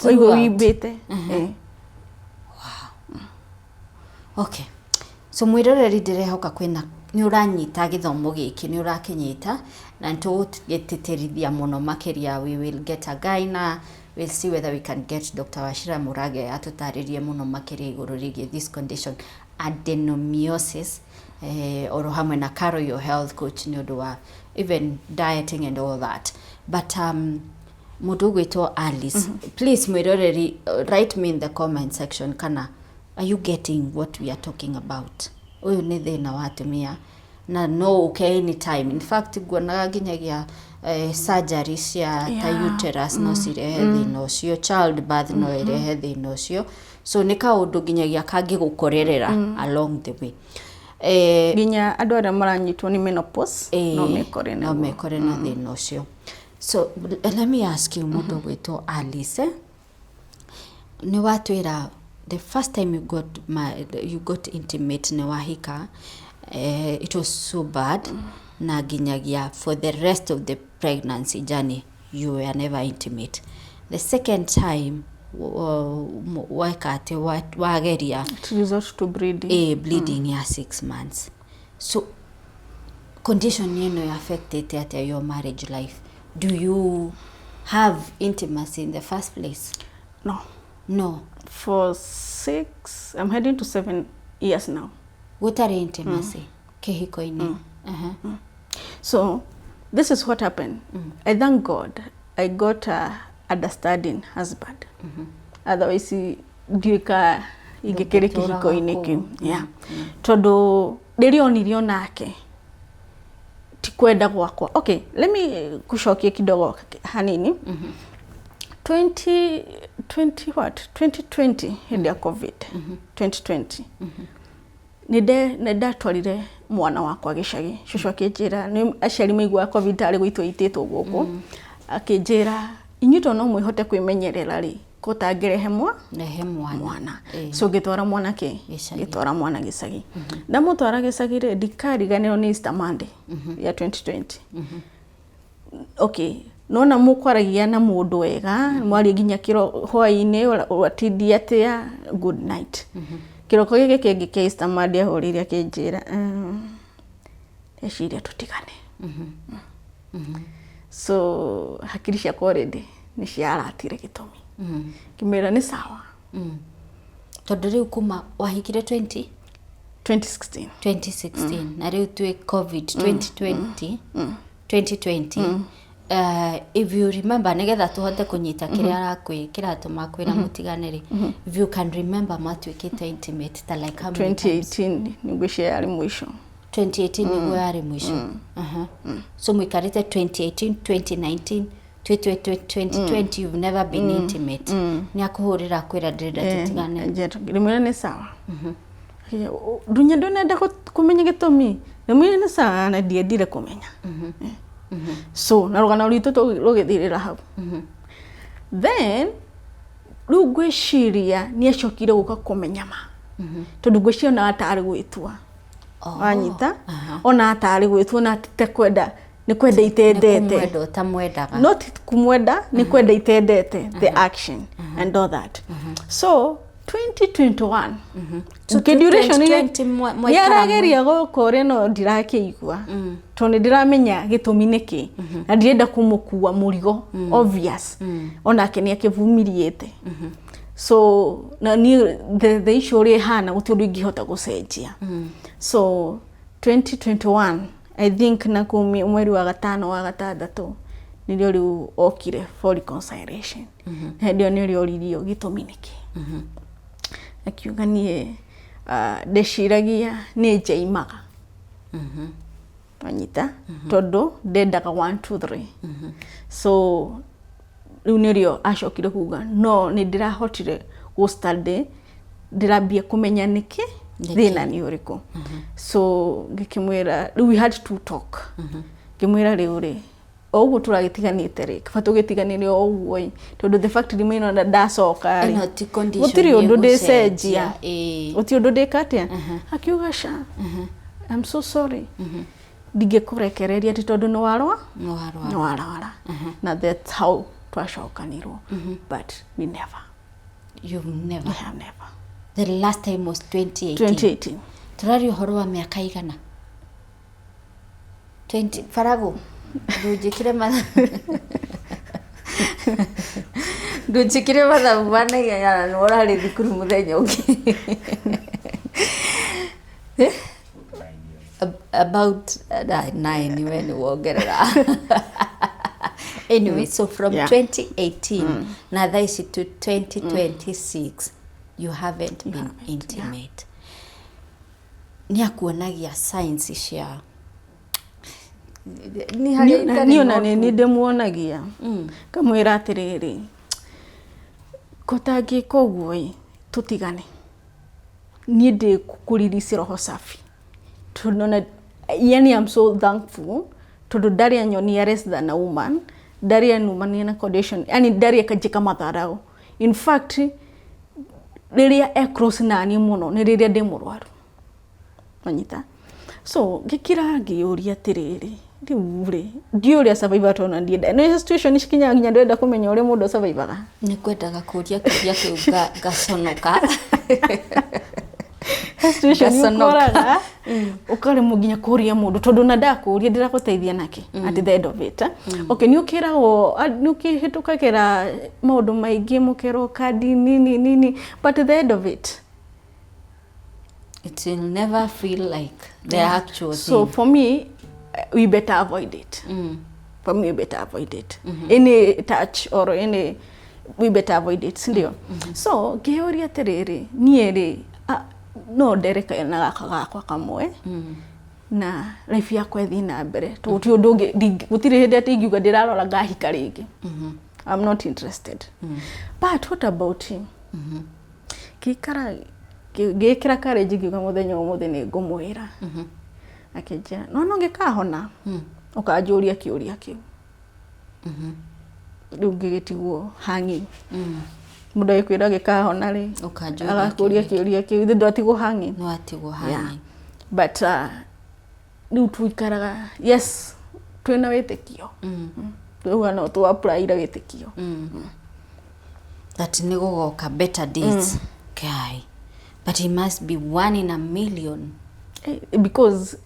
Oigo ibete. Wow. Okay. So mwiroreri ndirehoka kwina ni uranyita githomo giki ni urakinyita na ntugeteterithia muno makiria. We will get a guy na we'll see whether we can get Dr. Wachira Murage atutaririe muno makiria iguru rigie this condition adenomyosis or hamwe na Caro, your health coach, ni undu wa even dieting and all that. But mundu gwitwo Alice, please mwiroreri, write me in the comment section kana are you getting what we are talking about? Uyu ni thina wa atumia na no okay anytime. In fact guonaga ginyagia surgery cia ta uterus no cirehe thina ucio, childbirth no irehe thina ucio, so ni kaundu ginyagia kangi gukorerera along the way. Ginya andu aria maranyitwo ni menopause no mekore na thina ucio. So let me ask you, mundu gwitwo Alice, ni watwira the first time you got intimate na wahika, it was so bad na ginyagia for the rest of the pregnancy journey you were never intimate. The second time wakati wageria it resort to bleeding. Bleeding ya 6 months. So condition yenu affected at your marriage life. Do you have intimacy in the first place? No. For 6, I'm heading to 7 years now. What are intimacy? Kehiko ini. So, this is what happened. I thank God I got a understanding husband. Otherwise, duka igekere kehiko ini. Yeah. Todo nilionilio nake. Tikwenda gwakwa. Okay, let me kushokie kidogo hanini. 2020 hindi ya COVID. 2020. Nida twarire mwana wakwa gicagi. Shushu akinjira ni aciari maigua COVID ari gwitwo ititwo guku. Akinjira inyuto no mwihote kwimenyerera ri kutangirehe mwana. So gitwara mwana gitwara mwana gicagi. Ndamutwara gicagi ri ndikariganirwo ni Easter Monday ya 2020. Okay, nona mukwaragia na mundu wega, mwari ginya kiro hwaine watindi atia good night. Kiroko gike kingi ke Easter Monday ahurire akinjira eciria tutigane. So hakiri ciakwa already ni ciaratire gitumi. Kimera ni sawa. Tondu riu kuma wahikire 2016 na riu twi COVID 2020. If you remember, nigetha tuhote kunyita kiria kiratuma kwira mutiganiri, if you can remember matwikite intimate ta like how many 2018 nigwe yari mwisho. 2018 nigwe yari mwisho. So mwikarite 2018, 2019, 2020 you've never been intimate. Ni akuhurira kwira ndenda tutigane. Rimwe ni sawa. Dunya ndonenda kumenya gitumi. Rimwe ni sawa na ndiendire kumenya. So narugana rwitũ rugithirira hau. Then rugwiciria ni acokire guka kumenya ma. Tondu ngwiciria na atari gwitwa. Wanyita ona atari gwitwa na tekwenda ni kwenda itendete. Not kumwenda ni kwenda itendete the action and all that. So 2021 duration ile yarageria gukore no ndirakeigua tondu ndiramenya gitumi niki na ndirenda kumukua murigo obvious onake ni akivumiriete. So na ni the issue ri hana utundu ingihota gucenjia. So 2021 I think na kumi mweri wa gatano wa gatandatu nilio riu okire for reconciliation. Ndio nilio ririo gitumi niki. Akiuga nie ndeciragia ni njaimaga. Wanyita tondu ndendaga 1 2 3. So riu nirio acokire kuga no ni ndirahotire go study ndirambia kumenya niki thina ni uriku. So ngikimwira we had to talk. Ngimwira riu ri ogu turagitiganite ri kafatu gitiganire ogu tondu the fact remain on ndacoka ri gutiri undu ndicenjia uti undu ndikatia akiuga sha I'm so sorry ndigekurekereria ti tondu no warwa na that's how twashokanirwo but we never. You've never? I have never. The last time was 2018. 2018. Turari uhoro wa miaka igana? 20 Farago. Ndujikire matha. Ndujikire matha bana ya nora ri thukuru muthenya ungi. About 9 when wogerera. Anyway, so from 2018 now this to 2026 you haven't been intimate. Nia kuonagia signs cia niona ni ndemuonagia kamwira atiriri kotangi koguo tutigane ni ndi kuririsi roho safi tunona yani I'm so thankful to daria nyoni less than a woman daria woman in a condition yani daria kajika matharao in fact riria cross nani muno ni riria ndi murwaru manyita so gikira ngiuria tiriri riure ndiuria survivor tona ndienda no situation ishikinya nginya ndenda kumenya uri mundu survivor ni kwendaga kuria kiu gaconoka situation yukoraga ukare muginya kuria mundu tondu na ndakuria ndiraguteithia nake at the end of it okay ni ukirago ni ukihitukagira maundu maingi mukero kadi nini but at the end of it will never feel like the actual thing. So for me we better avoid it. For me we better avoid it. Any touch or any we better avoid it ndio. So georia terere niere no dereka na gakwa kamwe na life yakwa ithi na mbere to ti undu gutire hindi ati ngiuga ndirarora ngahika ringi. I'm not interested. But what about him? Kikara gekira courage ngiuga muthenya umuthi ni ngumwira akijira no ngikahona ukanjuria kiuria kiu riu ngigitigwo hangi mundu akwira gikahona ri ukanjuria kiuria kiu ithe ndatigwo hangi no atigwo hangi but riu tuikaraga yes twina witikio tuga no tu apply ira witikio that ni gugoka better days guy. But it must be 1 in a million. Because